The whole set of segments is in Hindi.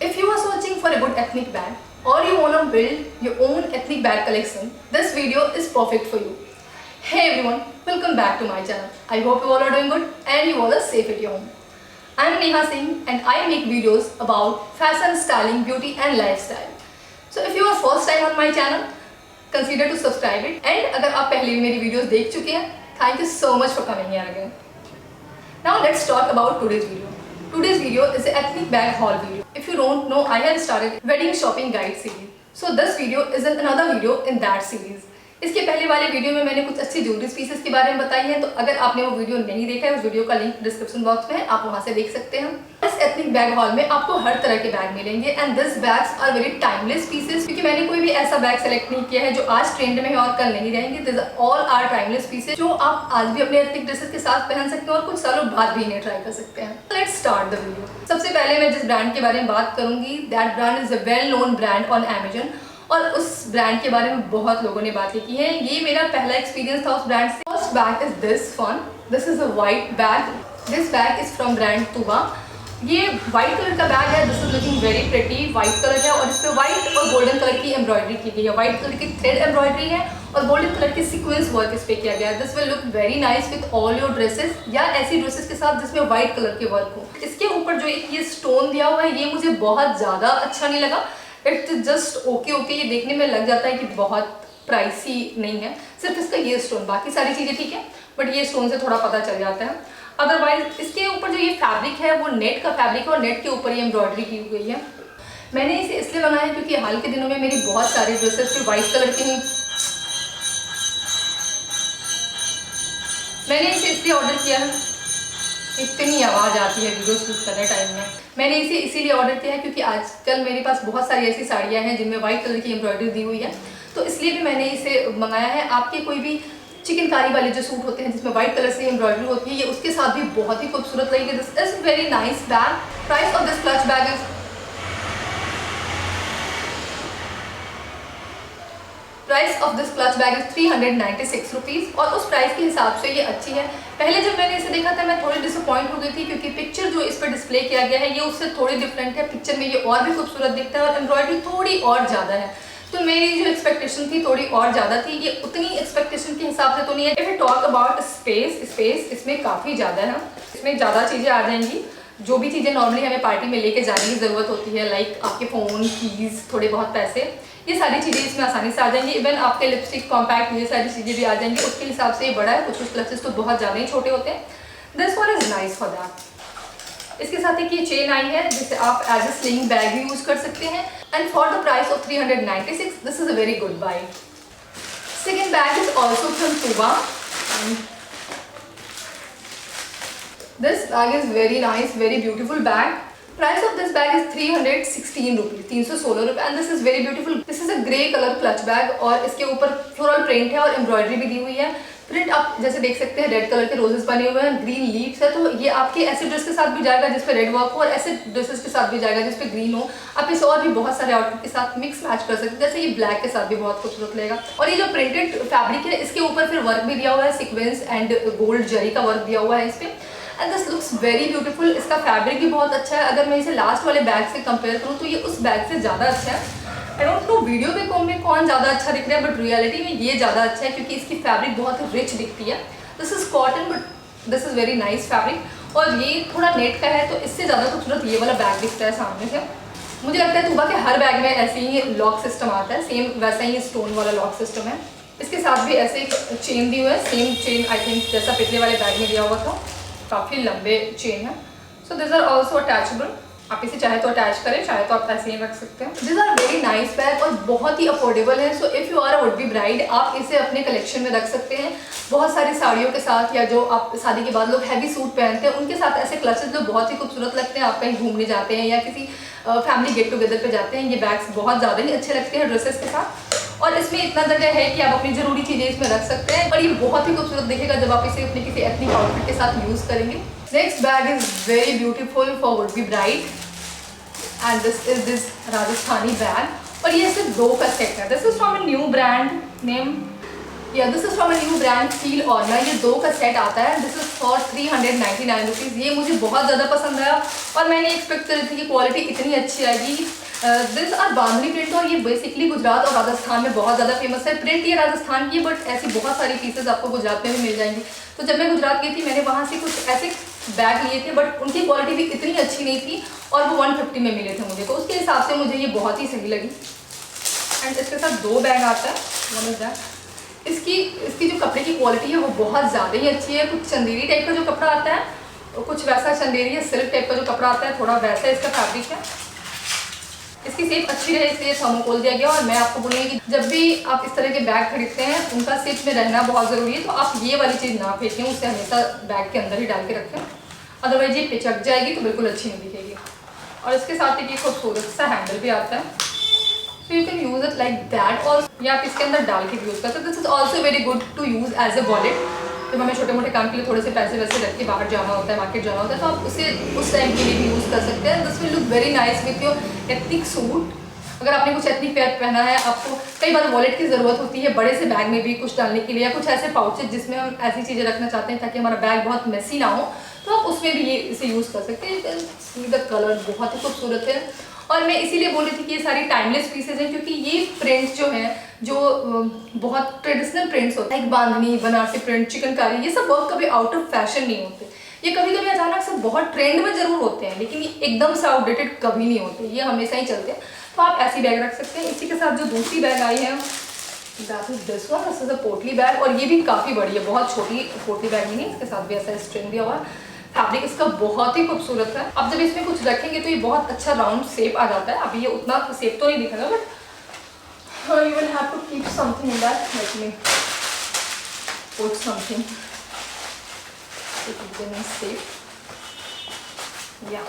If you are searching for a good ethnic bag or you want to build your own ethnic bag collection, this video is perfect for you. Hey everyone, welcome back to my channel. I hope you all are doing good and you all are safe at your home. I am Neha Singh and I make videos about fashion, styling, beauty and lifestyle. So if you are first time on my channel, consider to subscribe it. And अगर आप पहले भी मेरी videos देख चुके हैं, thank you so much for coming here again. Now let's talk about today's video. Today's video is an ethnic bag haul video. If you don't know, I have started wedding shopping guide series. So this video is another video in that series. इसके पहले वाले वीडियो में मैंने कुछ अच्छी ज्वेलरी पीसेस के बारे में बताई है, तो अगर आपने वो वीडियो नहीं देखा है, उस वीडियो का लिंक डिस्क्रिप्शन बॉक्स में है, आप वहां से देख सकते हैं। इस एथनिक बैग हॉल में आपको हर तरह के बैग मिलेंगे and this bags are very timeless pieces, क्योंकि मैंने कोई भी ऐसा बैग सेलेक्ट नहीं किया है जो आज ट्रेंड में है और कल नहीं रहेंगे। This all are timeless pieces जो आप आज भी अपने एथनिक ड्रेसेस के साथ पहन सकते हैं और कुछ सालों बाद भी इन्हें ट्राई कर सकते हैं। Let's start the video. सबसे पहले मैं जिस ब्रांड के बारे में बात करूंगी, that brand is a well known brand on Amazon और उस ब्रांड के बारे में बहुत लोगों ने बातें की है। ये मेरा पहला एक्सपीरियंस था उस ब्रांड से। First bag is this one. This is a white bag. This bag is from brand Tuba. ये वाइट कलर का बैग है। This is looking very pretty. White colour है और इस पे वाइट और गोल्डन कलर की एम्ब्रॉयडरी की गई है। वाइट कलर की थ्रेड एम्ब्रॉयडरी है और गोल्डन कलर की सीक्वेंस वर्क इस पे किया गया है। This will look very nice with all your dresses या ऐसी ड्रेसेस के साथ जिसमें व्हाइट कलर के वर्क हो। इसके ऊपर जो ये स्टोन दिया हुआ है, ये मुझे बहुत ज़्यादा अच्छा नहीं लगा। It's just okay. ये देखने में लग जाता है कि बहुत प्राइसी नहीं है, सिर्फ इसका ये स्टोन, बाकी सारी चीज़ें ठीक है, बट ये स्टोन से थोड़ा पता चल जाता है। अदरवाइज इसके ऊपर जो ये फैब्रिक है वो नेट का फैब्रिक है और नेट के ऊपर ये एम्ब्रॉयडरी की गई है। मैंने इसे इसलिए बनाया है क्योंकि हाल के दिनों में मेरी बहुत सारी ड्रेसेस पे वाइट कलर की ही, मैंने इसे इसलिए ऑर्डर किया है। इतनी आवाज़ आती है वीडियो शूट करने टाइम में। मैंने इसे इसीलिए ऑर्डर किया है क्योंकि आजकल मेरे पास बहुत सारी ऐसी साड़ियाँ हैं जिनमें वाइट कलर की एम्ब्रॉयडरी दी हुई है, तो इसलिए भी मैंने इसे मंगाया है। आपके कोई भी चिकनकारी वाले जो सूट होते हैं जिसमें वाइट कलर से एम्ब्रॉयडरी होती है, ये उसके साथ भी बहुत ही खूबसूरत लगेगी। This is very nice bag. Price of this clutch bag is price of this clutch bag is 396 rupees और उस प्राइस के हिसाब से ये अच्छी है। पहले जब मैंने इसे देखा था मैं थोड़ी डिसअपॉइंट हो गई थी क्योंकि पिक्चर जो इस पर डिस्प्ले किया गया है ये उससे थोड़ी डिफरेंट है। पिक्चर में ये और भी खूबसूरत दिखता है और एम्ब्रॉयडरी थोड़ी और ज़्यादा है, तो मेरी जो एक्सपेक्टेशन थी थोड़ी और ज़्यादा थी। ये उतनी एक्सपेक्टेशन के हिसाब से तो नहीं है। If you talk about space इसमें काफ़ी ज़्यादा है। इसमें ज़्यादा चीज़ें आ जाएंगी, जो भी चीज़ें नॉर्मली हमें पार्टी में लेके जाने की ज़रूरत होती है, लाइक आपके फ़ोन, कीज़, थोड़े बहुत पैसे, ये सारी चीज़ें इसमें आसानी से आ जाएंगी। इवन आपके लिपस्टिक, कॉम्पैक्ट, ये सारी चीज़ें भी आ जाएंगी। उसके हिसाब से ये बड़ा है। कुछ क्लचेस तो बहुत ज़्यादा ही छोटे होते हैं। This one is nice for that. इसके साथ एक ये चेन आई है जिसे आप एज ए स्लिंग बैग भी यूज़ कर सकते हैं and for the price of 396 this is a very good buy. Second bag is also from Tuba. This bag is very nice, very beautiful bag. Price of this bag is 316 rupees, 316 रुपये, and this is very beautiful. This is a grey color clutch bag और इसके ऊपर floral print है और एम्ब्रॉयडरी भी दी हुई है। प्रिंट आप जैसे देख सकते हैं रेड कलर के रोजेस बने हुए हैं, ग्रीन लीव्स है, तो ये आपके ऐसे ड्रेस के साथ भी जाएगा जिस पे रेड वर्क हो और ऐसे ड्रेसेस के साथ भी जाएगा जिस पे ग्रीन हो। आप इसे और भी बहुत सारे आउटफिट के साथ मिक्स मैच कर सकते हैं, जैसे ये ब्लैक के साथ भी बहुत खूबसूरत लगेगा। और ये जो प्रिंटेड फैब्रिक है इसके ऊपर फिर वर्क भी दिया हुआ है, सीक्वेंस एंड गोल्ड जरी का वर्क दिया हुआ है इस पे and this looks very beautiful. इसका फैब्रिक भी बहुत अच्छा है। अगर मैं इसे लास्ट वाले बैग से कंपेयर करूँ तो ये उस बैग से ज़्यादा अच्छा है। आई डोंट नो वीडियो में कौन ज़्यादा अच्छा दिख रहा है, बट रियलिटी में ये ज़्यादा अच्छा है क्योंकि इसकी फैब्रिक बहुत रिच दिखती है। This is cotton but this is very nice fabric और ये थोड़ा नेट का है, तो इससे ज़्यादा खूबसूरत ये वाला बैग दिखता है सामने से। मुझे लगता है तुबा के हर बैग में ऐसे ही लॉक सिस्टम आता है, सेम वैसा ही स्टोन वाला लॉक सिस्टम है। इसके साथ भी ऐसे एक चेन दी हुई है, सेम चेन आई थिंक जैसा पिछले वाले बैग में दिया हुआ था। काफ़ी लंबे चेन है। So this are also attachable. आप इसे चाहे तो अटैच करें, चाहे तो आप ऐसे ही रख सकते हैं। This are very nice bag और बहुत ही अफोर्डेबल है। So if you are a would be bride, आप इसे अपने कलेक्शन में रख सकते हैं बहुत सारी साड़ियों के साथ, या जो आप शादी के बाद लोग हैवी सूट पहनते हैं उनके साथ ऐसे क्लचेस जो बहुत ही खूबसूरत लगते हैं। आप कहीं घूमने जाते हैं या किसी फैमिली गेट टुगेदर पे जाते हैं, ये बैग्स बहुत ज़्यादा ही अच्छे लगते हैं ड्रेसेस के साथ। और इसमें इतना जगह है कि आप अपनी ज़रूरी चीज़ें इसमें रख सकते हैं और ये बहुत ही खूबसूरत दिखेगा जब आप इसे अपने किसी एथनिक आउटफिट के साथ यूज़ करेंगे। Next bag is very beautiful for would be bride and this Rajasthani bag और ये सिर्फ 2 का सेट है। This is from a new brand name, या this is from a new brand Feel Orna. ये 2 का सेट आता है। This is for 399 rupees. ये मुझे बहुत ज़्यादा पसंद आया और मैंने एक्सपेक्ट करी थी कि क्वालिटी इतनी अच्छी आएगी। दिस आर बांधनी प्रिंट और ये बेसिकली गुजरात और राजस्थान में बहुत ज़्यादा फेमस है। प्रिंट ये राजस्थान की है बट ऐसी बहुत सारी पीसेज आपको गुजरात में भी मिल जाएंगी। तो जब मैं गुजरात गई थी मैंने वहाँ से कुछ ऐसे बैग लिए थे बट उनकी क्वालिटी भी इतनी अच्छी नहीं थी और वो 150 में मिले थे मुझे, तो उसके हिसाब से मुझे ये बहुत ही सही लगी। एंड इसके साथ 2 बैग आता है। One is that. इसकी जो कपड़े की क्वालिटी है वो बहुत ज़्यादा ही अच्छी है। कुछ चंदेरी टाइप का जो कपड़ा आता है और कुछ वैसा चंदेरी या सिल्क टाइप का जो कपड़ा आता है थोड़ा वैसा इसका फैब्रिक है। इसकी सेप अच्छी रहे इसलिए थर्मोकोल दिया गया। और मैं आपको बोलूँगी कि जब भी आप इस तरह के बैग खरीदते हैं उनका सेप में रहना बहुत ज़रूरी है। तो आप ये वाली चीज़ ना फेंकें, उसे हमेशा बैग के अंदर ही डाल के रखें, अदरवाइज ये पिचक जाएगी तो बिल्कुल अच्छी नहीं दिखेगी। और इसके साथ एक खूबसूरत सा हैंडल भी आता है, so you can use it like that। और या आप इसके अंदर डाल के भी यूज़ कर सकते हैं। This is also very good to use as a wallet. जब हमें छोटे मोटे काम के लिए थोड़े से पैसे वैसे रख के बाहर जाना होता है, मार्केट जाना होता है, तो आप उसे उस टाइम के लिए भी यूज़ कर सकते हैं। This will look very nice with your ethnic suit. अगर आपने कुछ एथनिक वेयर पहना है, आपको कई बार वॉलेट की ज़रूरत होती है बड़े से बैग में भी कुछ डालने के लिए, या कुछ ऐसे पाउचेज जिसमें हम ऐसी चीज़ें रखना चाहते हैं ताकि हमारा बैग बहुत मेसी ना हो, तो आप उसमें भी ये इसे यूज़ कर सकते हैं। सी द कलर बहुत ही खूबसूरत है। और मैं इसीलिए बोल रही थी कि ये सारी टाइमलेस पीसेज हैं क्योंकि ये प्रिंट्स जो हैं जो बहुत ट्रेडिशनल प्रिंट्स होते हैं, बांधनी, बनारसी प्रिंट, चिकनकारी, ये सब वर्क कभी आउट ऑफ फैशन नहीं होते। ये कभी कभी अचानक से बहुत ट्रेंड में ज़रूर होते हैं लेकिन ये एकदम से आउटडेटेड कभी नहीं होते, ये हमेशा ही चलते हैं। तो आप ऐसी बैग रख सकते हैं। इसी के साथ जो दूसरी बैग आई है दिस वन, दिस इज अ पोटली बैग और ये भी काफ़ी बड़ी है, बहुत छोटी पोटली बैग नहीं है। इसके साथ भी ऐसा स्ट्रिंग दिया हुआ है। फैब्रिक इसका बहुत ही खूबसूरत है। अब जब इसमें कुछ रखेंगे तो ये बहुत अच्छा राउंड शेप आ जाता है। अभी ये उतना शेप तो नहीं दिखेगा but you will have to keep something in that. Let me put something to keep them in safe. Yeah,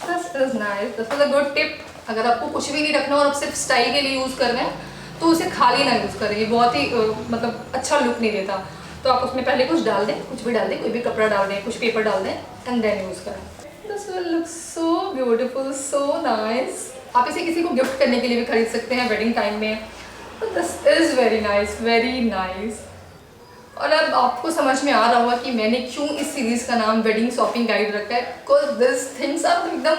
this is nice. This is a good tip. अगर आपको कुछ भी नहीं रखना और आप सिर्फ स्टाइल के लिए यूज़ कर रहे हैं तो उसे खाली ना यूज़ करें, ये बहुत ही मतलब अच्छा लुक नहीं देता। तो आप उसमें पहले कुछ डाल दें, कुछ भी डाल दें, कोई भी कपड़ा डाल दें, कुछ पेपर डाल दें एंड देन यूज़ करें। This will look so beautiful, so nice. आप इसे किसी को गिफ्ट करने के लिए भी खरीद सकते हैं वेडिंग टाइम में। This is very nice, very nice. और अब आपको समझ में आ रहा होगा कि मैंने क्यों इस सीरीज़ का नाम वेडिंग शॉपिंग गाइड रखा है, बिकॉज दिस थिंग्स आर एकदम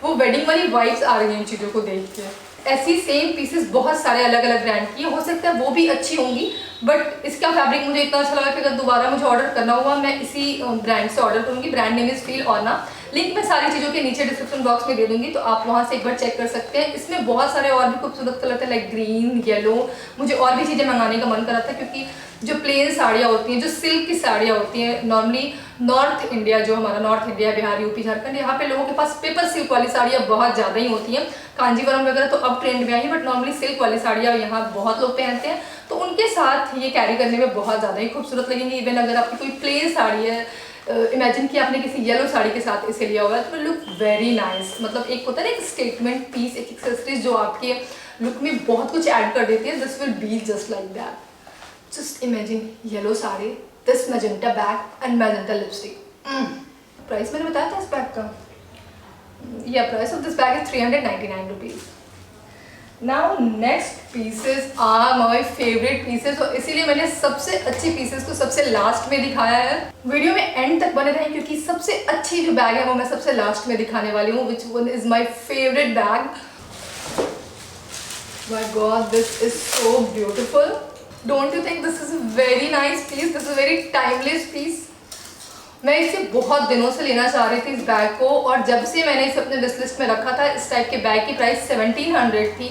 वो वेडिंग वाली वाइब्स आ रही हैं इन चीज़ों को देख के। ऐसी सेम पीसेस बहुत सारे अलग अलग ब्रांड की हो सकता है वो भी अच्छी होंगी बट इसका फैब्रिक मुझे इतना अच्छा लगा कि अगर दोबारा मुझे ऑर्डर करना हुआ मैं इसी ब्रांड से ऑर्डर करूँगी। Brand name is Feel Orna. Link मैं सारी चीज़ों के नीचे डिस्क्रिप्शन बॉक्स में दे दूँगी तो आप वहाँ से एक बार चेक कर सकते हैं। इसमें बहुत सारे और भी खूबसूरत कलर थे लाइक ग्रीन, येलो। मुझे और भी चीज़ें मंगाने का मन कर रहा था क्योंकि जो प्लेन साड़ियाँ होती हैं, जो सिल्क की साड़ियाँ होती हैं, नॉर्मली नॉर्थ इंडिया जो हमारा north India, Bihar, UP, Jharkhand, यहाँ पे लोगों के पास पेपर सिल्क वाली साड़ियाँ बहुत ज़्यादा ही होती हैं। कांजीवरम वगैरह तो अब ट्रेंड में आई है बट नॉर्मली सिल्क वाली साड़ियाँ यहाँ बहुत लोग पहनते हैं तो उनके साथ ये कैरी करने में बहुत ज़्यादा ही खूबसूरत लगेंगी। इवन अगर आपकी कोई प्लेन साड़ी है, इमेजिन कि आपने किसी येलो साड़ी के साथ इसे लिया हुआ है तो लुक वेरी नाइस। मतलब एक होता है ना एक स्टेटमेंट पीस, एक एक्सेसरीज जो आपके लुक में बहुत कुछ ऐड कर देती है। This will be just like that. Just imagine yellow sari, this magenta bag and magenta lipstick. Price मैंने बताया था इस बैग का। Yeah, price of this bag is 399 rupees. Now next pieces are my favorite pieces और इसीलिए मैंने सबसे अच्छी pieces को सबसे लास्ट में दिखाया है। वीडियो में एंड तक बने रहें क्योंकि सबसे अच्छी जो बैग है वो मैं सबसे लास्ट में दिखाने वाली हूँ। Which one is my favorite bag? My God, this is so beautiful. Don't you think this is a very nice piece? This is a very timeless piece. मैं इसे बहुत दिनों से लेना चाह रही थी इस बैग को और जब से मैंने इसे अपने विश लिस्ट में रखा था। इस टाइप के बैग की प्राइस 1700 थी।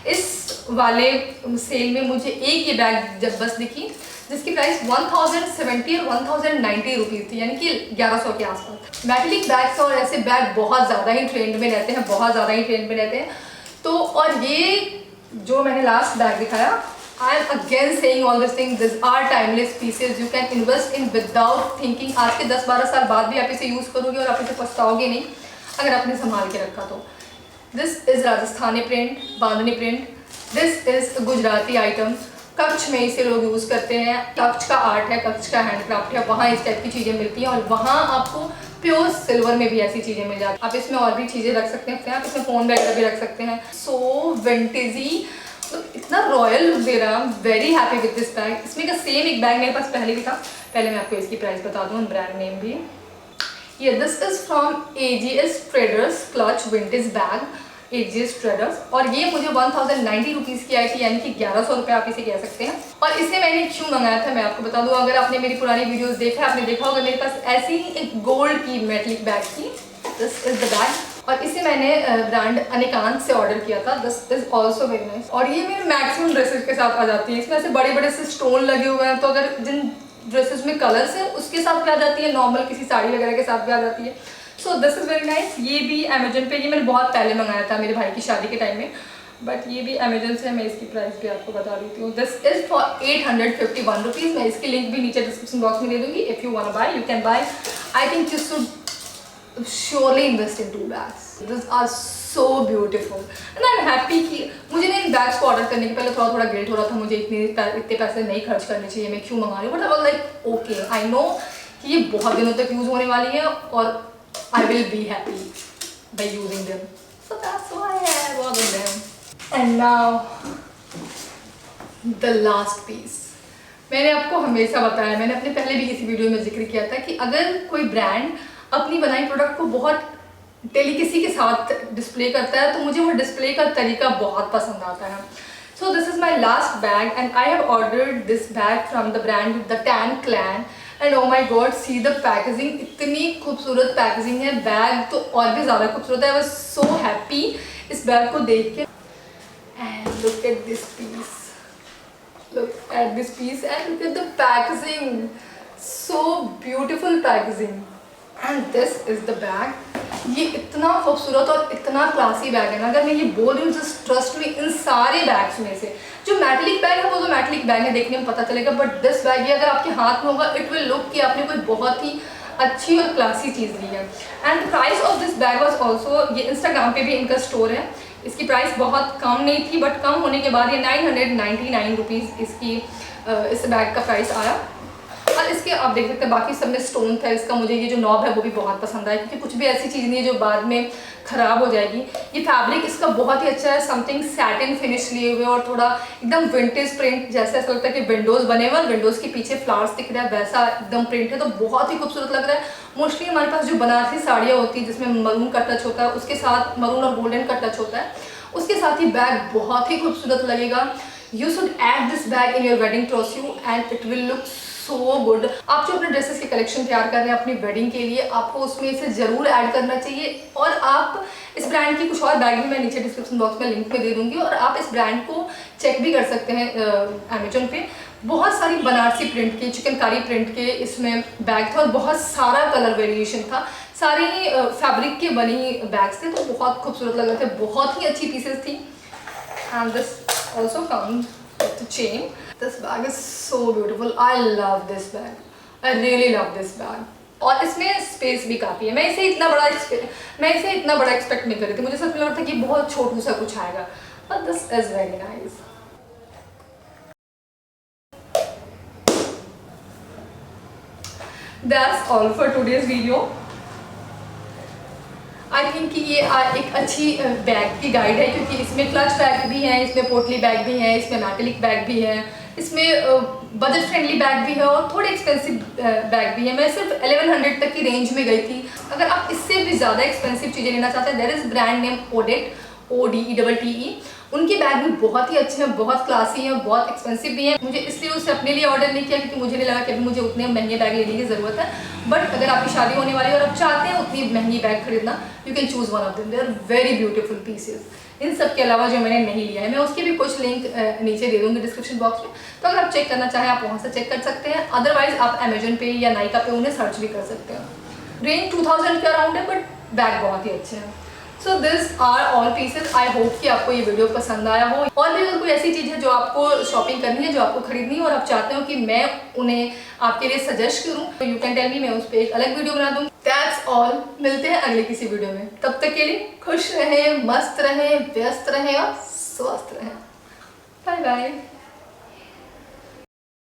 इस वाले सेल में मुझे एक ये बैग जब बस दिखी जिसकी प्राइस 1070 और 1090 रुपीज़ थी, यानी कि 1100 के आसपास। मेटलिक बैग्स और ऐसे बैग बहुत ज़्यादा ही ट्रेंड में रहते हैं, बहुत ज़्यादा ही ट्रेंड में रहते हैं। तो और ये जो मैंने लास्ट बैग दिखाया, I am again saying all these things. These are timeless pieces. You can invest in without thinking. आज के 10-12 साल बाद भी आप इसे यूज़ करोगे और आप इसे पछताओगे नहीं अगर आपने संभाल के रखा तो। This is Rajasthani print, bandhani print. This is Gujarati item. Kutch में इसे लोग यूज़ करते हैं। कच्छ का आर्ट है, कच्छ का हैंडक्राफ्ट है, वहाँ इस टाइप की चीज़ें मिलती हैं और वहाँ आपको प्योर सिल्वर में भी ऐसी चीज़ें मिल जाती हैं। आप इसमें और भी चीज़ें रख सकते हैं, आप इसमें फ़ोन वगैरह भी रख सकते हैं। सो विंटेजी तो इतना रॉयल लुक दे रहा है। Very happy with this bag. इसमें का सेम एक बैग मेरे पास पहले भी था। पहले मैं आपको इसकी प्राइस बता दूँ, ब्रांड नेम भी। ये this is from AGS traders clutch vintage bag, AGS traders, और ये मुझे 1090 रुपीज़ की आई थी, यानी कि 1100 रुपये आप इसे कह सकते हैं। और इसे मैंने क्यों मंगाया था मैं आपको बता दूँ। अगर आपने मेरी पुरानी वीडियोस देखा है, आपने देखा होगा मेरे पास ऐसी ही एक गोल्ड की मेटलिक बैग थी। दिस इज द बैग, और इसे मैंने ब्रांड अनिकांत से ऑर्डर किया था। This is also very nice, और ये मेरे मैक्सिमम ड्रेसेस के साथ आ जाती है। इसमें ऐसे बड़े बड़े से स्टोन लगे हुए हैं, तो अगर जिन ड्रेसेस में कलर्स है उसके साथ भी आ जाती है, नॉर्मल किसी साड़ी वगैरह के साथ भी आ जाती है। So this is very nice. ये भी अमेजन पे, ये मैंने बहुत पहले मंगाया था मेरे भाई की शादी के टाइम में, बट ये भी अमेजन से। मैं इसकी प्राइस भी आपको बता देती हूँ। This is for 851 rupees. मैं इसकी लिंक भी नीचे डिस्क्रिप्शन बॉक्स में दे दूँगी। If you want bye you can buy. I think you should surely invest in 2 bags. These are so beautiful and I'm happy कि मुझे ना इन बैग्स को ऑर्डर करने के पहले थोड़ा गिल्ट हो रहा था, मुझे इतने पैसे नहीं खर्च करने चाहिए, मैं क्यों मंगा रही हूँ। But I was like okay, I know कि ये बहुत दिनों तक यूज़ होने वाली है और I will be happy by using them, so that's why I ordered them. And now the last piece. मैंने आपको हमेशा बताया, मैंने अपने पहले भी किसी वीडियो में जिक्र किया था कि अगर कोई ब्रांड अपनी बनाई प्रोडक्ट को बहुत डेलिकेसी के साथ डिस्प्ले करता है तो मुझे वो डिस्प्ले का तरीका बहुत पसंद आता है। So this is my last bag and I have ordered this bag from the brand the Tan Clan and oh my god see the packaging, इतनी खूबसूरत पैकेजिंग है। बैग तो और भी ज़्यादा खूबसूरत है। आई वाज सो हैप्पी इस बैग को देख के। And look at this piece, look at this piece and look at the packaging, so beautiful packaging and this is the bag। ये इतना खूबसूरत और इतना क्लासी बैग है ना, अगर मैं ये बोल रही हूँ जस्ट ट्रस्ट मी, इन सारे बैग्स में से जो मेटलिक बैग है वो तो मेटलिक बैग है, देखने में पता चलेगा, बट दिस बैग ये अगर आपके हाथ में होगा इट विल लुक कि आपने कोई बहुत ही अच्छी और क्लासी चीज़ ली है। And the price of this bag was also, ये इंस्टाग्राम पे भी इनका स्टोर है, इसकी प्राइस बहुत कम नहीं थी बट कम होने के बाद ये 999 रुपीज़ इसकी इस बैग का प्राइस आया। और इसके आप देख सकते हैं बाकी सब में स्टोन था। इसका मुझे ये जो नॉब है वो भी बहुत पसंद आया, क्योंकि कुछ भी ऐसी चीज़ नहीं है जो बाद में ख़राब हो जाएगी। ये फैब्रिक इसका बहुत ही अच्छा है, समथिंग सैटिन फिनिश लिए हुए और थोड़ा एकदम विंटेज प्रिंट, जैसे ऐसा लगता है कि विंडोज़ बने हुए और विंडोज़ के पीछे फ्लावर्स दिख रहा है, वैसा एकदम प्रिंट है, तो बहुत ही खूबसूरत लग रहा है। मोस्टली हमारे पास जो बनारसी साड़ियाँ होती हैं जिसमें मरून का टच होता है, उसके साथ मरून और गोल्डन का टच होता है, उसके साथ ही बैग बहुत ही खूबसूरत लगेगा। You should add this bag in your wedding trousseau and it will look so good. आप जो अपने ड्रेसेस के कलेक्शन तैयार कर रहे हैं अपनी वेडिंग के लिए, आपको उसमें इसे ज़रूर ऐड करना चाहिए। और आप इस ब्रांड की कुछ और बैग भी मैं नीचे डिस्क्रिप्शन बॉक्स में लिंक में दे दूँगी, और आप इस ब्रांड को चेक भी कर सकते हैं अमेजोन पे। बहुत सारी बनारसी प्रिंट के, चिकनकारी प्रिंट के इसमें बैग थे और बहुत सारा कलर वेरिएशन था, सारे ही फैब्रिक के बनी बैग्स थे, तो बहुत खूबसूरत लग रहे थे, बहुत ही अच्छी पीसेस थी। And this also comes with chain. This bag is so beautiful, I love this bag, I really love this bag. और इसमें स्पेस भी काफ़ी है। मैं इसे इतना बड़ा एक्सपेक्ट नहीं कर रही थी, मुझे सच में लग रहा था कि बहुत छोटू सा कुछ आएगा, but this is very nice. That's all for today's video. I think कि ये एक अच्छी बैग की गाइड है, क्योंकि इसमें क्लच बैग भी हैं, इसमें पोटली बैग भी हैं, इसमें मेटलिक बैग भी है, इसमें बजट फ्रेंडली बैग भी है और थोड़े एक्सपेंसिव बैग भी है। मैं सिर्फ 1100 तक की रेंज में गई थी। अगर आप इससे भी ज़्यादा एक्सपेंसिव चीज़ें लेना चाहते हैं, there is brand name Odette, ODETTE। उनके बैग भी बहुत ही अच्छे हैं, बहुत क्लासी हैं, बहुत एक्सपेंसिव भी हैं। मुझे इसलिए उसे अपने लिए ऑर्डर नहीं किया क्योंकि मुझे नहीं लगा कि अभी मुझे उतने महंगे बैग लेने की ज़रूरत है। बट अगर आपकी शादी होने वाली है और आप चाहते हैं उतनी महंगी बैग खरीदना, you can choose one of them, they are very beautiful pieces. इन सब के अलावा जो मैंने नहीं लिया है, मैं उसके भी कुछ लिंक नीचे दे दूँगी डिस्क्रिप्शन बॉक्स में, तो अगर आप चेक करना चाहें आप वहाँ से चेक कर सकते हैं। अदरवाइज आप अमेजन पे या नाइका पे उन्हें सर्च भी कर सकते हैं। रेंज 2000 के अराउंड है, बट बैग बहुत ही अच्छे हैं। So this are all pieces. I hope कि आपको ये वीडियो पसंद आया हो। और भी अगर कोई ऐसी चीज़ है जो आपको शॉपिंग करनी है, जो आपको खरीदनी है और आप चाहते हो कि मैं उन्हें आपके लिए सजेस्ट करूँ, तो यू कैन टेल मी, मैं उस पर एक अलग वीडियो बना दूँ। That's all. मिलते हैं अगले किसी वीडियो में, तब तक के लिए खुश रहें, मस्त रहें, व्यस्त रहें और स्वस्थ रहें। Bye bye.